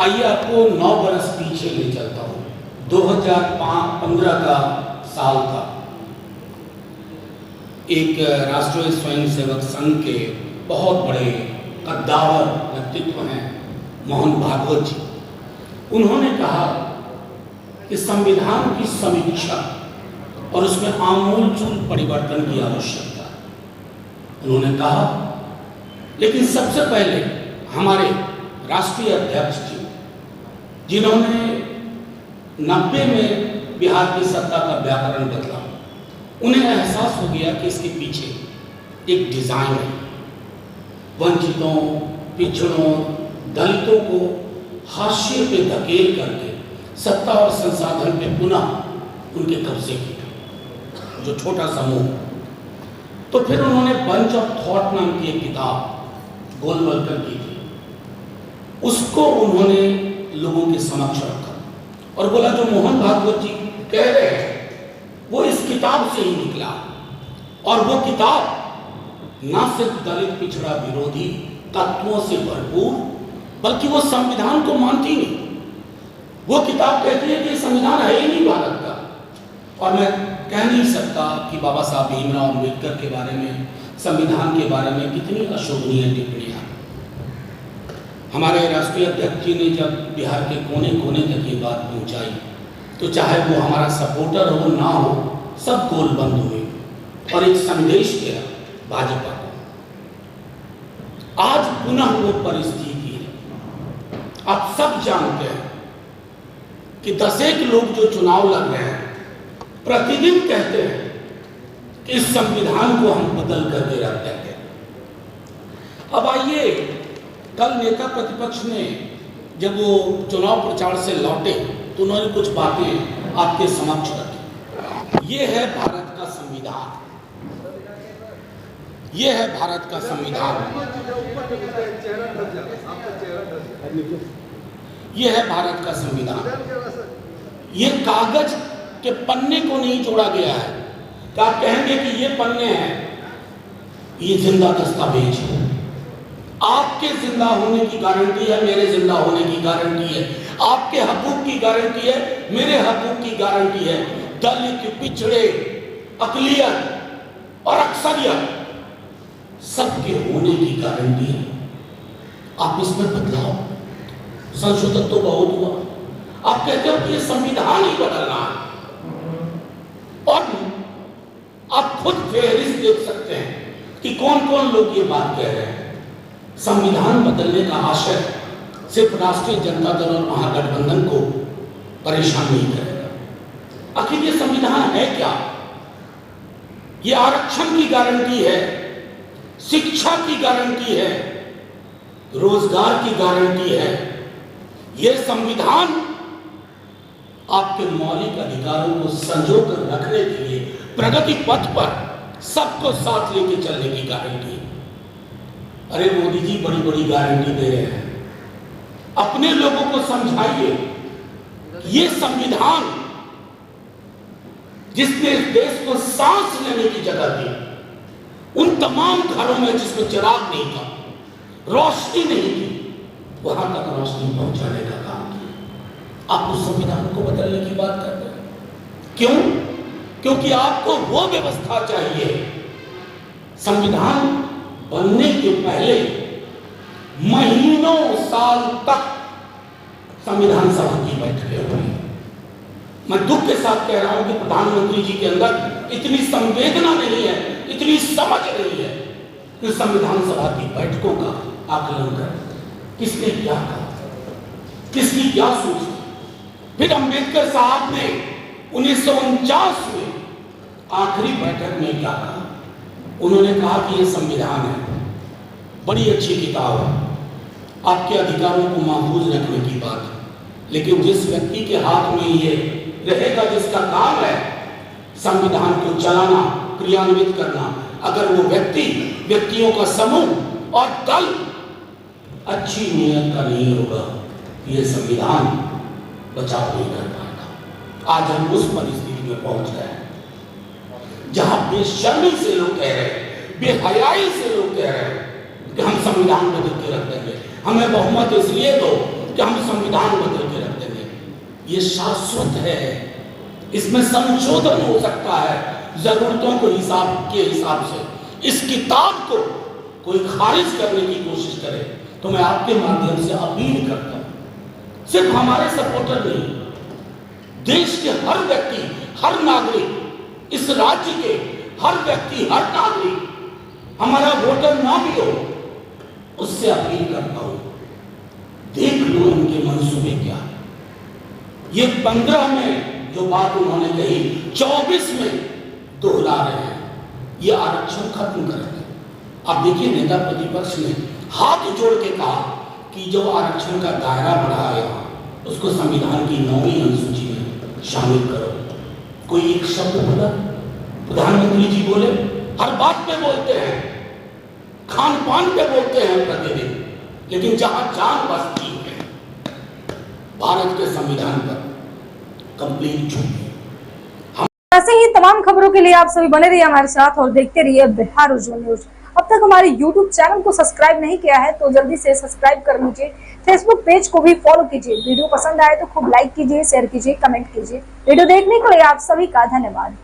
आइए आपको 9 बरस पीछे ले चलता हूँ। 2015 का साल था। एक राष्ट्रीय स्वयंसेवक संघ के बहुत बड़े कद्दावर व्यक्तित्व हैं मोहन भागवत जी। उन्होंने कहा कि संविधान की समीक्षा और उसमें आमूलचूल परिवर्तन की आवश्यकता है। उन्होंने कहा लेकिन सबसे पहले हमारे राष्ट्रीय अध्यक्ष जी, जिन्होंने 90 में बिहार की सत्ता का व्याकरण बदला, उन्हें एहसास हो गया कि इसके पीछे एक डिजाइन है। वंचितों, पिछड़ों, दलितों को हाशिए पे धकेल करके सत्ता और संसाधन पे पुनः उनके कब्जे किया, जो छोटा समूह। तो फिर उन्होंने बंच ऑफ थॉट नाम की एक किताब गोलवलकर की थी, उसको उन्होंने लोगों के समक्ष रखा और बोला जो मोहन भागवत जी कह रहे हैं वो इस किताब से ही निकला। और वो किताब ना सिर्फ दलित पिछड़ा विरोधी तत्वों से भरपूर, बल्कि वो संविधान को मानती नहीं। वो किताब कहती है कि संविधान है ही नहीं भारत का। और मैं कह नहीं सकता कि बाबा साहब भीमराव अम्बेडकर के बारे में, संविधान के बारे में कितनी अशोभनीय टिप्पणियां। हमारे राष्ट्रीय अध्यक्ष जी ने जब बिहार के कोने कोने तक ये बात पहुंचाई, तो चाहे वो हमारा सपोर्टर हो ना हो, सब गोल बंद हुए और एक संदेश गया भाजपा को। आज पुनः वो परिस्थिति है। आप सब जानते हैं कि 10 लोग जो चुनाव लड़ रहे हैं प्रतिदिन कहते हैं कि इस संविधान को हम बदल करके रख देंगे। अब आइए, कल नेता प्रतिपक्ष ने जब वो चुनाव प्रचार से लौटे तो उन्होंने कुछ बातें आपके समक्ष रखी। ये है भारत का संविधान, ये है भारत का संविधान, ये है भारत का संविधान। ये कागज के पन्ने को नहीं जोड़ा गया है कि आप कहेंगे कि ये पन्ने हैं, ये जिंदा दस्तावेज है। आपके जिंदा होने की गारंटी है, मेरे जिंदा होने की गारंटी है, आपके हकूक की गारंटी है, मेरे हकूक की गारंटी है। दलित, पिछड़े, अकलियत और अक्सरियत सबके होने की गारंटी है। आप इसमें बदलाव, संशोधन तो बहुत हुआ। आप कहते हो कि ये संविधान ही बदलना है, और आप खुद फेहरिस्त देख सकते हैं कि कौन कौन लोग ये बात कह रहे हैं। संविधान बदलने का आशय सिर्फ राष्ट्रीय जनता दल और महागठबंधन को परेशान नहीं करेगा। आखिर ये संविधान है क्या? ये आरक्षण की गारंटी है, शिक्षा की गारंटी है, रोजगार की गारंटी है। ये संविधान आपके मौलिक अधिकारों को संजो कर रखने के लिए प्रगति पथ पर सबको साथ लेके चलने की गारंटी है। अरे मोदी जी बड़ी बड़ी गारंटी दे रहे हैं, अपने लोगों को समझाइए। ये संविधान जिसने देश को सांस लेने की जगह दी, उन तमाम घरों में जिसमें चिराग नहीं था, रोशनी नहीं थी, वहां तक रोशनी पहुंचाने का काम किया। आप उस संविधान को बदलने की बात करते हैं। क्यों? क्योंकि आपको वो व्यवस्था चाहिए। संविधान बनने के पहले महीनों साल तक संविधान सभा की बैठकें हुई। मैं दुख के साथ कह रहा हूं कि प्रधानमंत्री जी के अंदर इतनी संवेदना नहीं है, इतनी समझ नहीं है कि संविधान सभा की बैठकों का आकलन करें। किसने क्या कहा, किसकी क्या सोच थी। फिर अंबेडकर साहब ने 1949 में आखिरी बैठक में क्या कहा? उन्होंने कहा कि ये संविधान है, बड़ी अच्छी किताब है, आपके अधिकारों को महफूज रखने की बात है, लेकिन जिस व्यक्ति के हाथ में ये रहेगा, जिसका काम है संविधान को चलाना, क्रियान्वित करना, अगर वो व्यक्तियों का समूह और दल अच्छी नीयत का नहीं होगा, ये संविधान बचाव नहीं कर पाएगा। आज हम उस परिस्थिति में पहुंच गए जहां बेशर्मी से लोग कह रहे हैं, बेहयाई से लोग कह रहे हैं कि हम संविधान बदल के रख देंगे, हमें बहुमत इसलिए दो कि हम संविधान बदल के रख देंगे। ये शाश्वत है, इसमें संशोधन हो सकता है जरूरतों के हिसाब से। इस किताब को कोई खारिज करने की कोशिश करे तो मैं आपके माध्यम से अपील करता हूं, सिर्फ हमारे सपोर्टर नहीं, देश के हर व्यक्ति, हर नागरिक, इस राज्य के हर व्यक्ति, हर नागरिक, हमारा वोटर ना भी हो, उससे अपील करता हूं, देख लो इनके मंसूबे क्या। ये 15 में जो बात उन्होंने कही 24 में दोहरा रहे हैं। ये आरक्षण खत्म करेंगे। अब देखिए, नेता प्रतिपक्ष ने हाथ जोड़ के कहा कि जो आरक्षण का दायरा बढ़ा गया उसको संविधान की 9वीं अनुसूची में शामिल करो। कोई एक शब्द बोला? प्रधानमंत्री जी बोले, हर बात पे बोलते हैं, खान पान पे बोलते हैं प्रतिदिन, लेकिन जहां जान बसती है भारत के संविधान पर कंप्लीट झूठ है। ऐसे ही तमाम खबरों के लिए आप सभी बने रहिए हमारे साथ और देखते रहिए बिहार उज्जवल न्यूज। अब तक हमारे YouTube चैनल को सब्सक्राइब नहीं किया है तो जल्दी से सब्सक्राइब कर लीजिए। फेसबुक पेज को भी फॉलो कीजिए। वीडियो पसंद आए तो खूब लाइक कीजिए, शेयर कीजिए, कमेंट कीजिए। वीडियो देखने के लिए आप सभी का धन्यवाद।